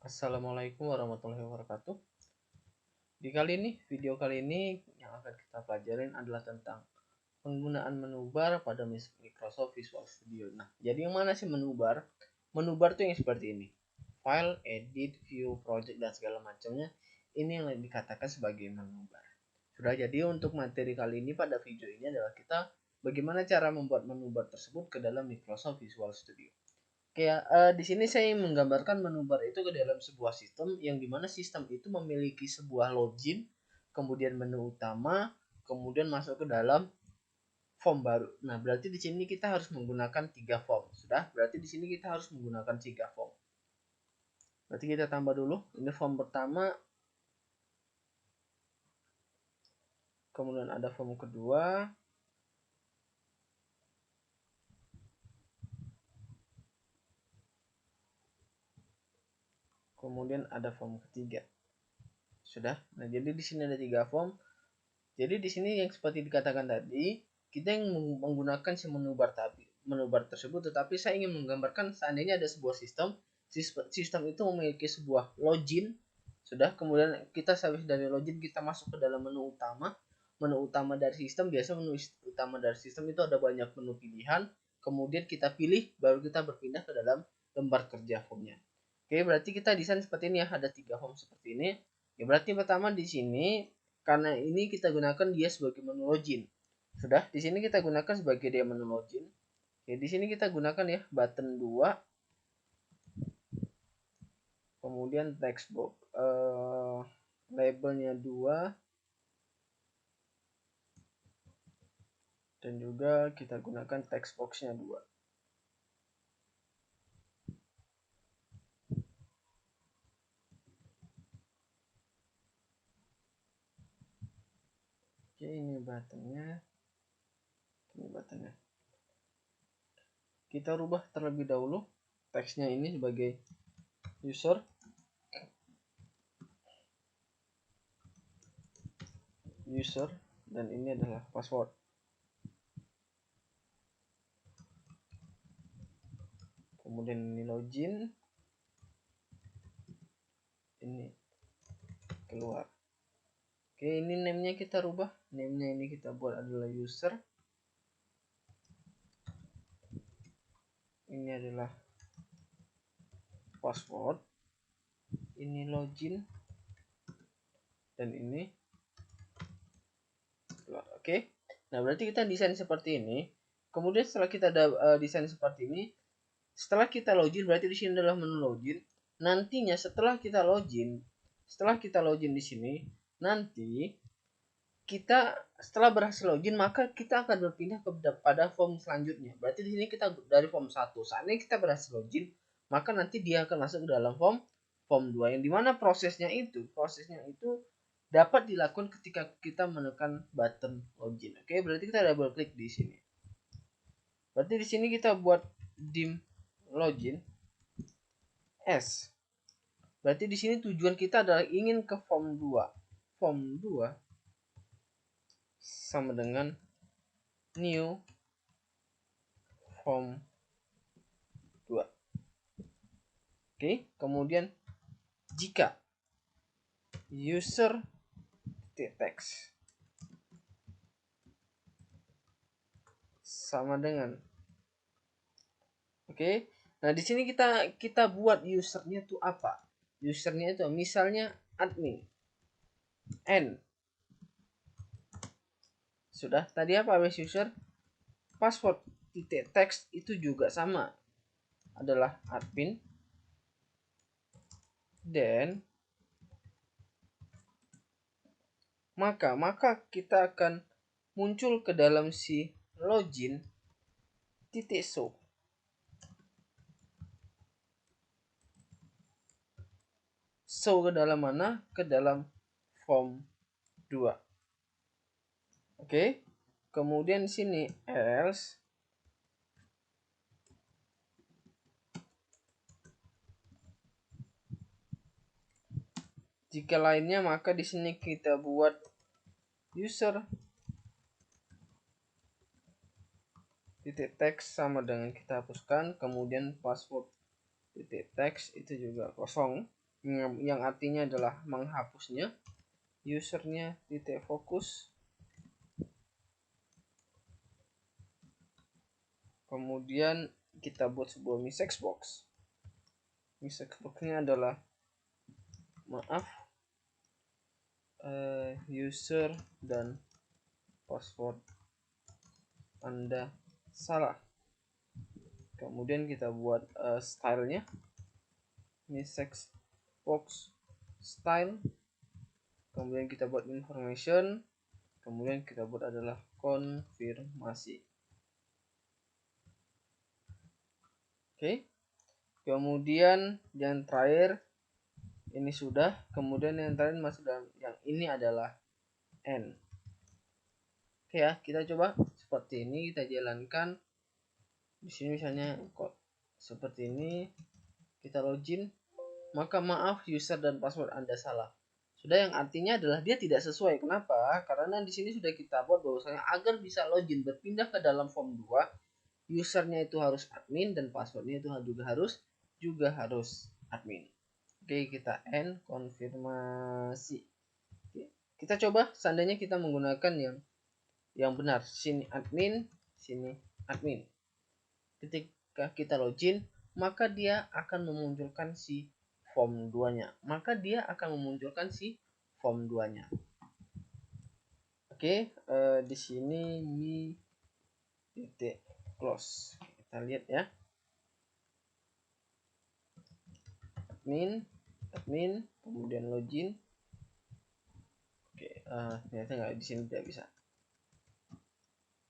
Assalamualaikum warahmatullahi wabarakatuh. Video kali ini yang akan kita pelajarin adalah tentang penggunaan menu bar pada Microsoft Visual Studio. Nah, jadi yang mana sih menu bar? Menu bar tuh yang seperti ini. File, edit, view, project, dan segala macamnya. Ini yang dikatakan sebagai menu bar. Sudah, jadi untuk materi kali ini pada video ini adalah kita bagaimana cara membuat menu bar tersebut ke dalam Microsoft Visual Studio. Kayak di sini saya menggambarkan menu bar itu ke dalam sebuah sistem yang dimana sistem itu memiliki sebuah login, kemudian menu utama, kemudian masuk ke dalam form baru. Nah, berarti di sini kita harus menggunakan 3 form. Sudah, berarti di sini kita harus menggunakan 3 form. Berarti kita tambah dulu. Ini form pertama, kemudian ada form kedua, kemudian ada form ketiga. Sudah. Nah, jadi di sini ada 3 form. Jadi di sini yang seperti dikatakan tadi, kita yang menggunakan si menu bar tersebut, tetapi saya ingin menggambarkan seandainya ada sebuah sistem itu memiliki sebuah login, sudah, kemudian kita habis dari login kita masuk ke dalam menu utama dari sistem. Biasa menu utama dari sistem itu ada banyak menu pilihan, kemudian kita pilih, baru kita berpindah ke dalam lembar kerja formnya. Oke, berarti kita desain seperti ini ya, ada 3 form seperti ini. Ya, berarti pertama di sini karena ini kita gunakan dia sebagai menu login. Sudah, di sini kita gunakan sebagai dia menu login. Oke, di sini kita gunakan ya button 2, kemudian text box labelnya 2, dan juga kita gunakan text boxnya 2. Oke, ini buttonnya. Kita rubah terlebih dahulu teksnya ini sebagai user, dan ini adalah password. Kemudian ini login, ini keluar. Oke, ini name-nya kita rubah. Name-nya ini kita buat adalah user. Ini adalah password. Ini login. Dan ini keluar. Oke. Nah, berarti kita desain seperti ini. Kemudian setelah kita ada desain seperti ini, setelah kita login, berarti di sini adalah menu login. Nantinya setelah kita login di sini, nanti kita setelah berhasil login, maka kita akan berpindah kepada form selanjutnya. Berarti di sini kita dari form 1. Saatnya kita berhasil login, maka nanti dia akan masuk ke dalam form 2, yang dimana prosesnya itu dapat dilakukan ketika kita menekan button login. Oke, berarti kita double klik di sini. Berarti di sini kita buat dim login s. Berarti di sini tujuan kita adalah ingin ke form 2. Form 2 sama dengan new form 2. Oke, kemudian jika user text sama dengan oke. Nah, di sini kita buat usernya itu apa? Usernya itu misalnya admin n. Sudah, tadi apa base user? Password text itu juga sama, adalah admin. Dan maka kita akan muncul ke dalam si login show. Show ke dalam mana? Ke dalam form 2. Oke. Kemudian sini else jika lainnya, maka di sini kita buat user text sama dengan kita hapuskan, kemudian password text itu juga kosong. yang artinya adalah menghapusnya. Usernya titik fokus, kemudian kita buat sebuah message box. Message boxnya adalah maaf, user dan password Anda salah. Kemudian kita buat stylenya message box style, kemudian kita buat information, kemudian kita buat adalah konfirmasi. Oke. Kemudian yang terakhir ini sudah, kemudian yang terakhir masuk dalam yang ini adalah N. Oke ya, kita coba seperti ini, kita jalankan. Di sini misalnya kok seperti ini, kita login, maka maaf user dan password Anda salah. Sudah, yang artinya adalah dia tidak sesuai. Kenapa? Karena di sini sudah kita buat bahwasanya agar bisa login berpindah ke dalam form 2, usernya itu harus admin dan passwordnya itu juga harus admin. Oke, kita end konfirmasi. Oke, kita coba seandainya kita menggunakan yang benar. Sini admin, sini admin. Ketika kita login, maka dia akan memunculkan si form 2-nya. Oke, di sini mi titik close. Kita lihat ya. Admin, kemudian login. Oke, ternyata nggak, di sini tidak bisa.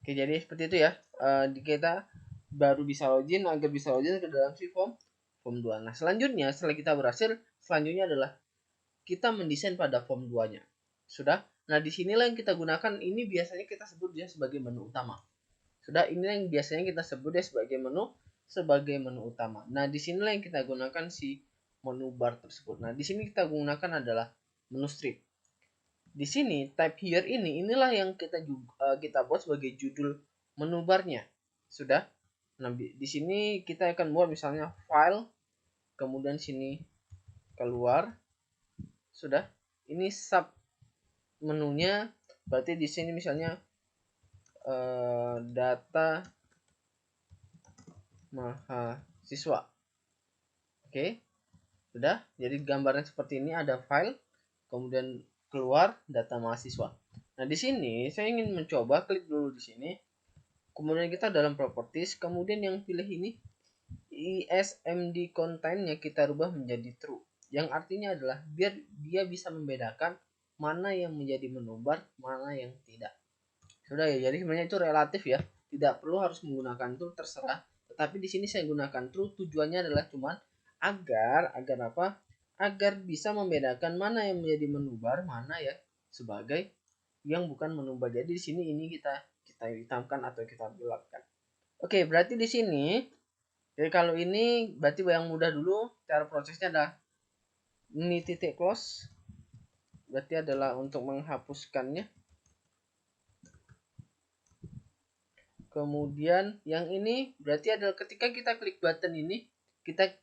Oke, jadi seperti itu ya. Kita baru bisa login, agar bisa login ke dalam si form 2. Nah, selanjutnya setelah kita berhasil, selanjutnya adalah kita mendesain pada form 2-nya. Sudah? Nah, disinilah yang kita gunakan, ini biasanya kita sebut dia sebagai menu utama. Sudah, ini yang biasanya kita sebut dia sebagai menu utama. Nah, disinilah yang kita gunakan si menu bar tersebut. Nah, di sini kita gunakan adalah menu strip. Di sini type here inilah yang kita buat sebagai judul menu barnya. Sudah? Nah, di sini kita akan buat misalnya file, kemudian sini keluar. Sudah? Ini sub menunya, berarti di sini misalnya data mahasiswa. Oke, sudah. Jadi gambarnya seperti ini, ada file, kemudian keluar data mahasiswa. Nah, di sini saya ingin mencoba klik dulu di sini. Kemudian kita dalam properties, kemudian yang pilih ini ismd containnya kita rubah menjadi true. Yang artinya adalah biar dia bisa membedakan mana yang menjadi menu bar, mana yang tidak. Sudah ya, jadi sebenarnya itu relatif ya. Tidak perlu harus menggunakan true, terserah. Tetapi di sini saya gunakan true, tujuannya adalah cuman agar apa? Agar bisa membedakan mana yang menjadi menu bar, mana ya sebagai yang bukan menu bar. Jadi di sini ini kita hitamkan atau kita gelapkan. Oke, berarti di sini jadi kalau ini berarti yang mudah dulu cara prosesnya adalah ini titik close. Berarti adalah untuk menghapuskannya. Kemudian yang ini berarti adalah ketika kita klik button ini,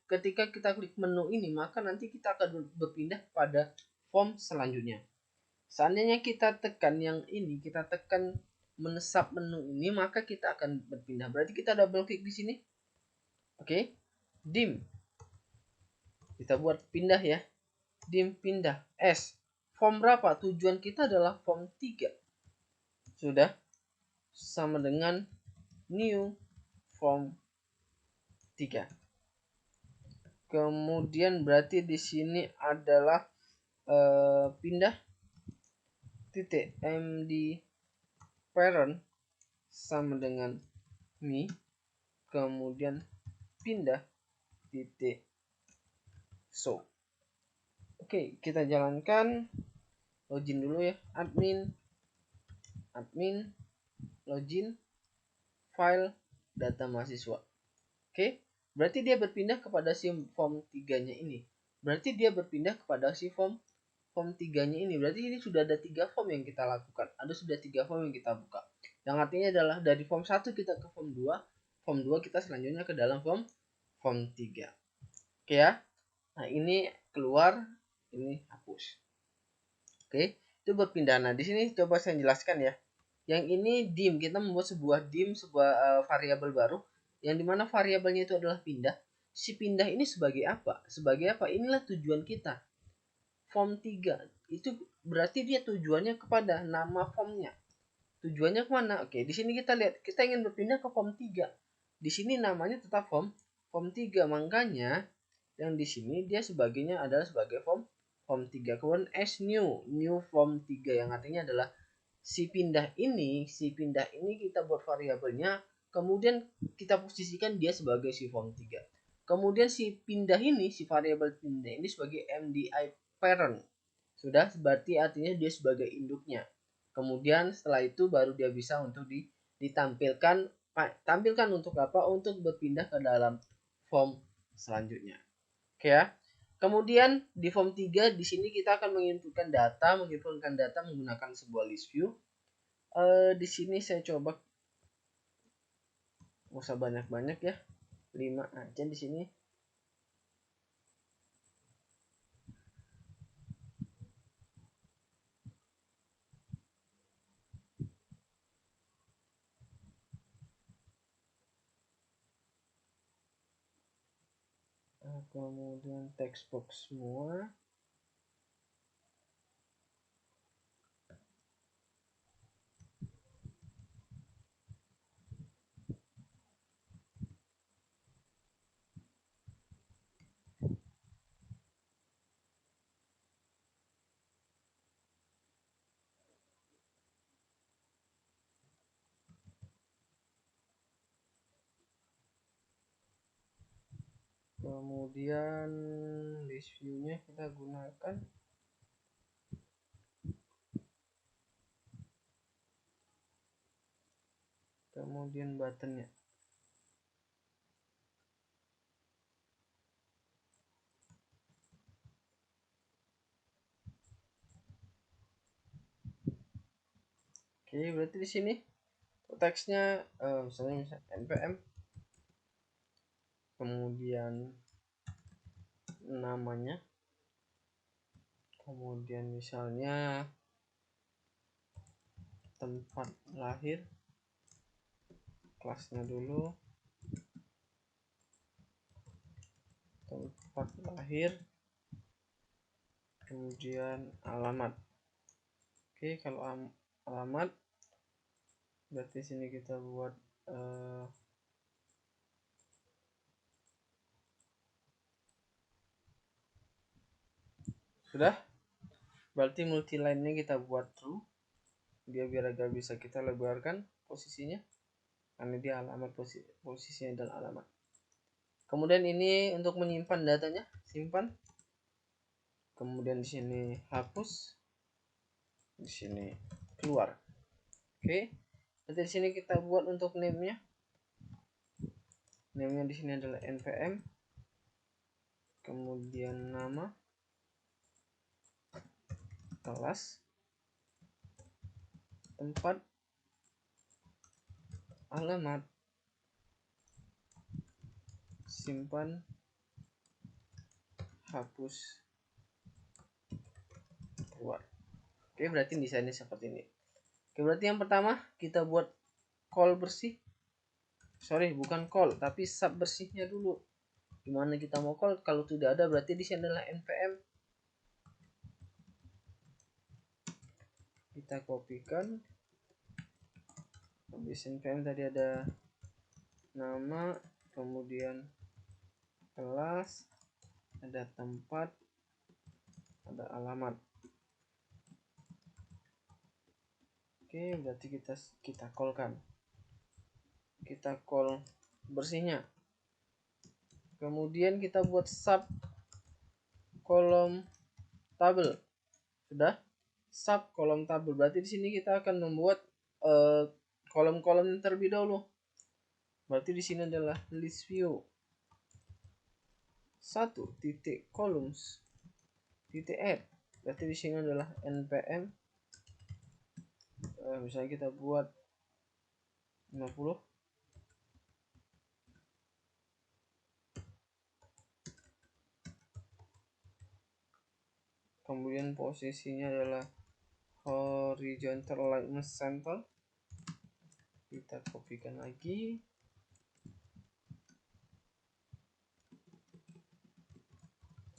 ketika kita klik menu ini, maka nanti kita akan berpindah pada form selanjutnya. Seandainya kita tekan yang ini, kita tekan menesap menu ini, maka kita akan berpindah. Berarti kita double klik di sini. Oke. Dim. Kita buat pindah ya. Dim pindah. S. Form berapa? Tujuan kita adalah form 3. Sudah. Sama dengan new form 3. Kemudian berarti di sini adalah pindah titik md parent sama dengan me, kemudian pindah titik show. Oke, kita jalankan. Login dulu ya, admin, login, file, data mahasiswa. Oke, berarti dia berpindah kepada si form 3-nya ini. Berarti dia berpindah kepada si form 3-nya ini. Berarti ini sudah ada 3 form yang kita lakukan. Ada sudah 3 form yang kita buka. Yang artinya adalah dari form 1 kita ke form 2, form 2 kita selanjutnya ke dalam form 3. Oke ya. Nah, ini keluar, ini hapus. Oke, itu berpindah. Nah, di sini coba saya jelaskan ya. Yang ini dim, kita membuat sebuah dim, sebuah variabel baru yang dimana variabelnya itu adalah pindah. Si pindah ini sebagai apa? Sebagai apa? Inilah tujuan kita. Form 3 itu berarti dia tujuannya kepada nama formnya. Tujuannya kemana? Oke, di sini kita lihat, kita ingin berpindah ke form 3. Di sini namanya tetap form 3, makanya yang di sini dia sebagainya adalah sebagai form 3. Kemudian as new form 3 yang artinya adalah si pindah ini kita buat variabelnya, kemudian kita posisikan dia sebagai si form 3. Kemudian si pindah ini, si variabel pindah ini sebagai MDI parent. Sudah, berarti artinya dia sebagai induknya. Kemudian setelah itu baru dia bisa untuk tampilkan untuk apa? Untuk berpindah ke dalam form selanjutnya. Oke ya. Kemudian di form 3 di sini kita akan menginputkan data menggunakan sebuah list view. Di sini saya coba nggak usah banyak-banyak ya, 5 aja di sini. Kemudian text box semua. Kemudian list view-nya kita gunakan. Kemudian buttonnya. Oke, berarti di sini teksnya misalnya npm, kemudian namanya, kemudian misalnya tempat lahir, kelasnya dulu, tempat lahir, kemudian alamat. Oke, kalau alamat berarti sini kita buat sudah, berarti multiline-nya kita buat true, dia biar agak bisa kita lebarkan posisinya karena dia alamat, posisinya adalah alamat. Kemudian ini untuk menyimpan datanya, simpan. Kemudian di sini hapus, di sini keluar. Oke, nanti di sini kita buat untuk name-nya. Name-nya di sini adalah npm, kemudian nama, kelas, tempat, alamat, simpan, hapus, keluar. Oke, berarti desainnya seperti ini. Oke, berarti yang pertama kita buat call bersih. Sorry, bukan call, tapi sub bersihnya dulu. Gimana kita mau call? Kalau tidak ada berarti di sini adalah npm. Kita kopikan. Habis npm tadi ada nama, kemudian kelas, ada tempat, ada alamat. Oke, berarti kita callkan. Kita call bersihnya. Kemudian kita buat sub kolom tabel. Sudah? Sub kolom tabel. Berarti di sini kita akan membuat kolom-kolom terlebih dahulu. Berarti di sini adalah list view 1 titik columns titik add. Berarti di sini adalah npm. Misalnya kita buat 50. kemudian posisinya adalah horizontal alignment center. Kita kopikan lagi,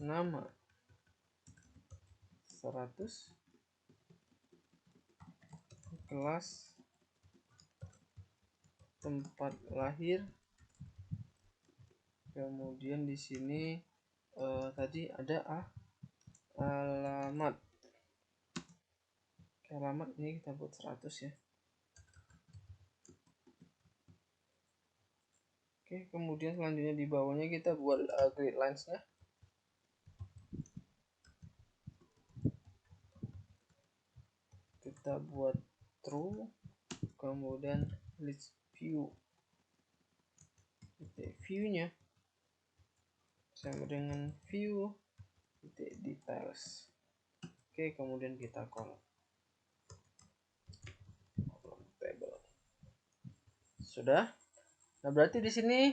nama 100, kelas, tempat lahir, kemudian di sini tadi ada alamat. Alamat ini kita buat 100 ya. Oke, kemudian selanjutnya di bawahnya kita buat grid lines nya. Kita buat true, kemudian list view, view nya sama dengan view details. Oke, kemudian kita call table. Sudah. Nah, berarti di sini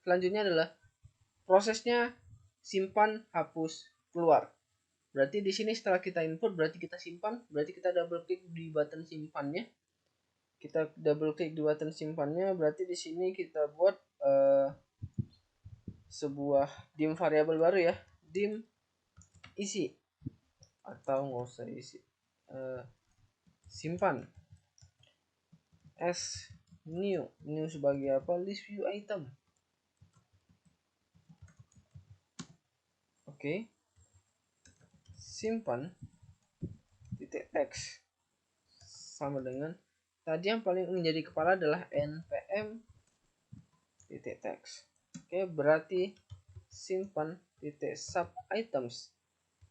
selanjutnya adalah prosesnya simpan, hapus, keluar. Berarti di sini setelah kita input berarti kita simpan, berarti kita double klik di button simpannya. Kita double klik di button simpannya, berarti di sini kita buat sebuah dim variabel baru ya, dim isi, atau nggak usah isi, simpan as new sebagai apa, list view item. Oke, simpan titik text sama dengan tadi yang paling menjadi kepala adalah npm titik text. Oke, berarti simpan titik sub items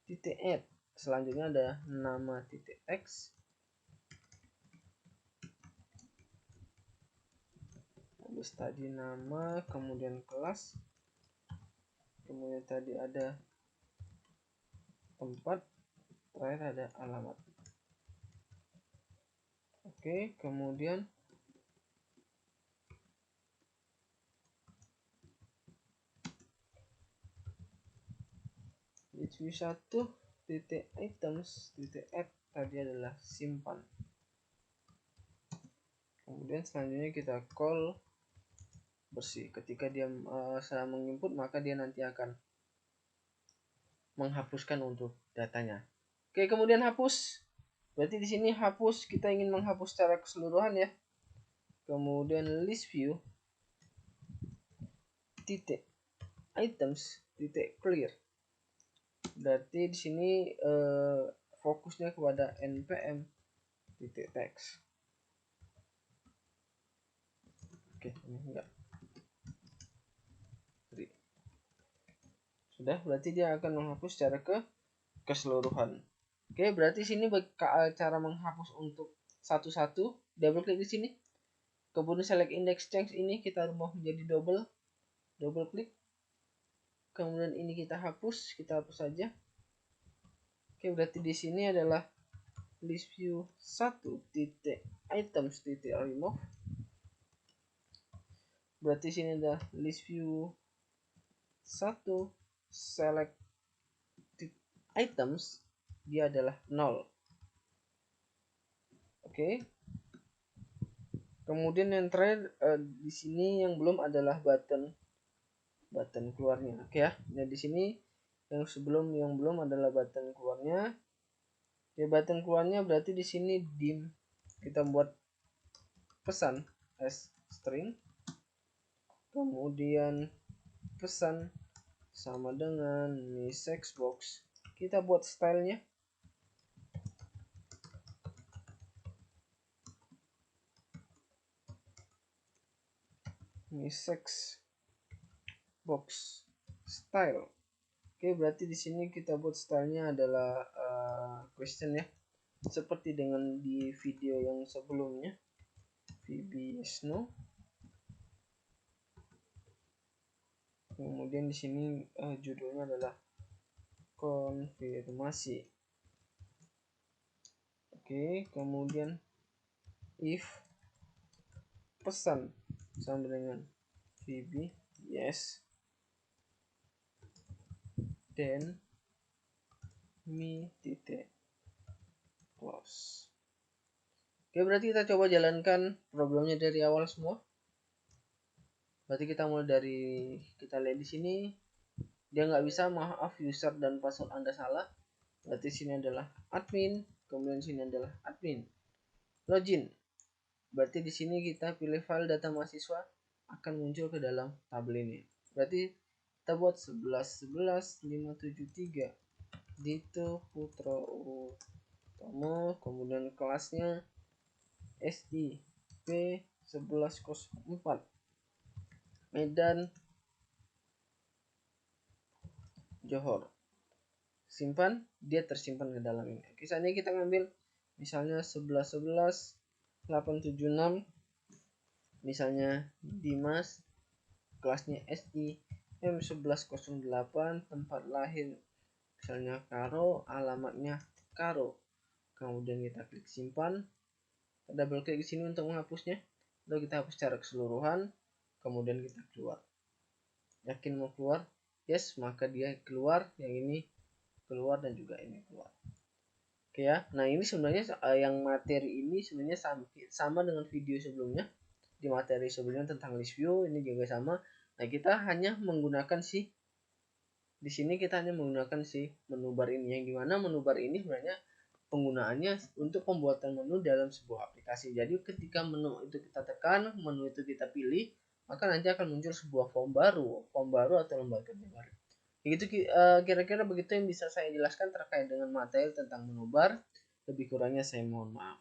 titik add, selanjutnya ada nama titik text, habis tadi nama, kemudian kelas, kemudian tadi ada tempat, terakhir ada alamat. Oke, kemudian view 1 titik items titik add tadi adalah simpan. Kemudian selanjutnya kita call bersih. Ketika dia sedang menginput, maka dia nanti akan menghapuskan untuk datanya. Oke, kemudian hapus. Berarti di sini hapus, kita ingin menghapus secara keseluruhan ya. Kemudian list view titik items titik clear. Berarti di sini fokusnya kepada npm titik text. Oke, ini enggak. Sudah, berarti dia akan menghapus secara keseluruhan. Oke, berarti sini cara menghapus untuk satu-satu, double klik di sini. Kemudian select index change ini kita rubah menjadi double klik. Kemudian ini kita hapus saja. Oke, berarti di sini adalah list view 1 titik items titik remove. Berarti sini ada list view 1 select items, dia adalah 0. Oke. Kemudian yang terakhir di sini yang belum adalah button keluarnya. Oke ya. Nah, di sini yang belum adalah button keluarnya. Ya, button keluarnya berarti di sini dim, kita buat pesan as string. Kemudian pesan sama dengan message box. Kita buat stylenya. Message box style. Oke, berarti di sini kita buat stylenya adalah question ya, seperti dengan di video yang sebelumnya, VBS no. Kemudian di sini judulnya adalah konfirmasi. Oke, kemudian if pesan sama dengan VB yes, then mi titik close. Oke, berarti kita coba jalankan programnya dari awal semua. Berarti kita mulai dari, kita lihat di sini dia nggak bisa, maaf user dan password Anda salah. Berarti sini adalah admin, kemudian sini adalah admin. Login. Berarti di sini kita pilih file data mahasiswa akan muncul ke dalam tabel ini. Berarti kita buat 11.11.573 Dito Putra Utomo, kemudian kelasnya SIP 1104 Medan Johor. Simpan, dia tersimpan ke dalam ini. Kisahnya kita ngambil misalnya 11.11.876, misalnya Dimas, kelasnya SI M1108, tempat lahir misalnya Karo, alamatnya Karo. Kemudian kita klik simpan, double klik di sini untuk menghapusnya, lalu kita hapus secara keseluruhan, kemudian kita keluar. Yakin mau keluar? Yes, maka dia keluar, yang ini keluar dan juga ini keluar. Oke ya, nah ini sebenarnya yang materi ini sebenarnya sama dengan video sebelumnya. Di materi sebelumnya tentang list view, ini juga sama. Nah, kita hanya menggunakan di sini kita hanya menggunakan menu bar ini, yang dimana menu bar ini sebenarnya penggunaannya untuk pembuatan menu dalam sebuah aplikasi. Jadi ketika menu itu kita tekan, menu itu kita pilih, maka nanti akan muncul sebuah form baru atau lembar kerja baru. Begitu kira-kira begitu yang bisa saya jelaskan terkait dengan materi tentang menu bar. Lebih kurangnya saya mohon maaf.